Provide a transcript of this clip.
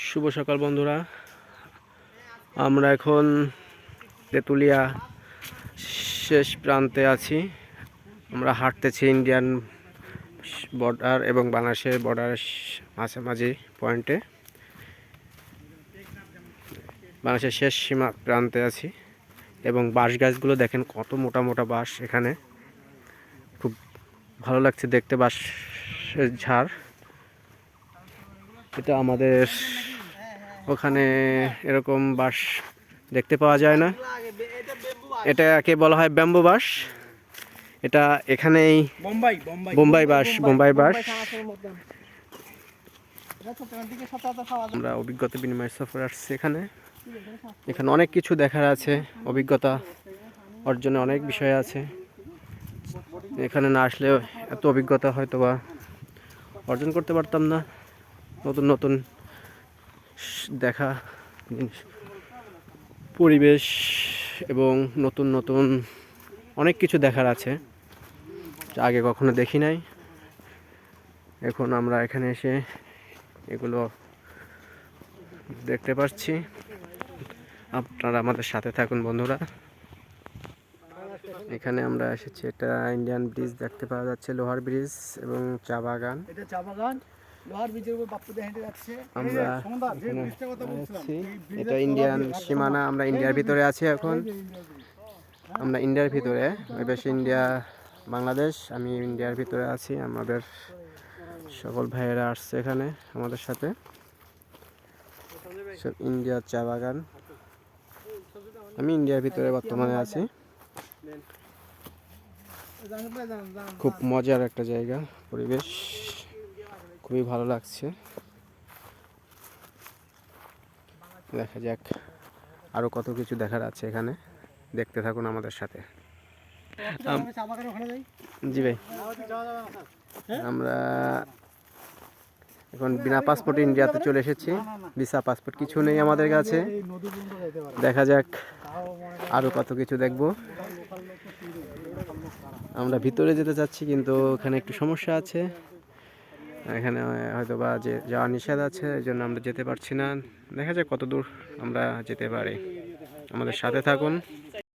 শুভ সকাল বন্ধুরা, আমরা এখন তেঁতুলিয়া শেষ প্রান্তে আছি। আমরা হাঁটতেছি ইন্ডিয়ান বর্ডার এবং বাংলাদেশের বর্ডারের মাঝামাঝি পয়েন্টে। বাংলাদেশের শেষ সীমা প্রান্তে আছি এবং বাঁশ গাছগুলো দেখেন কত মোটা মোটা বাঁশ। এখানে খুব ভালো লাগছে দেখতে বাঁশের ঝাড়। এটা আমাদের ওখানে এরকম বাঁশ দেখতে পাওয়া যায় না। এটাকে বলা হয় ব্যাম্বু বাঁশ। এটা এখানেই বোম্বাই বাঁশ। আমরা অভিজ্ঞতা বিনিময় সফরে আসছি। এখানে অনেক কিছু দেখার আছে, অভিজ্ঞতা অর্জনে অনেক বিষয় আছে। এখানে না আসলে এত অভিজ্ঞতা হয়তো বা অর্জন করতে পারতাম না। নতুন নতুন দেখা পরিবেশ এবং নতুন নতুন অনেক কিছু দেখার আছে, যা আগে কখনো দেখি নাই। এখন আমরা এখানে এসে এগুলো দেখতে পাচ্ছি। আপনারা আমাদের সাথে থাকুন বন্ধুরা। এখানে আমরা এসেছি, এটা ইন্ডিয়ান ব্রিজ দেখতে পাওয়া যাচ্ছে, লোহার ব্রিজ এবং চা বাগান। আমরা এটা ইন্ডিয়ান সীমানা, আমরা ইন্ডিয়ার ভিতরে আছি। এখন আমরা ইন্ডিয়ার ভিতরে, বেশি ইন্ডিয়া বাংলাদেশ, আমি ইন্ডিয়ার ভিতরে আছি। আমাদের সকল ভাইয়েরা আসছে এখানে আমাদের সাথে। সব ইন্ডিয়ার চা বাগান। আমি ইন্ডিয়ার ভিতরে বর্তমানে আছি। খুব মজার একটা জায়গা, পরিবেশ খুবই ভালো লাগছে। দেখা যাক আরো কত কিছু দেখার আছে এখানে, দেখতে থাকুন আমাদের সাথে। জি ভাই, আমরা এখন বিনা পাসপোর্টে ইন্ডিয়াতে চলে এসেছি। ভিসা পাসপোর্ট কিছু নেই আমাদের কাছে। দেখা যাক আরো কত কিছু দেখব। আমরা ভিতরে যেতে চাচ্ছি, কিন্তু এখানে একটু সমস্যা আছে। এখানে হয়তো বা যাওয়া নিষেধ আছে, এই জন্য আমরা যেতে পারছি না। দেখা যাক কত দূর আমরা যেতে পারি। আমাদের সাথে থাকুন।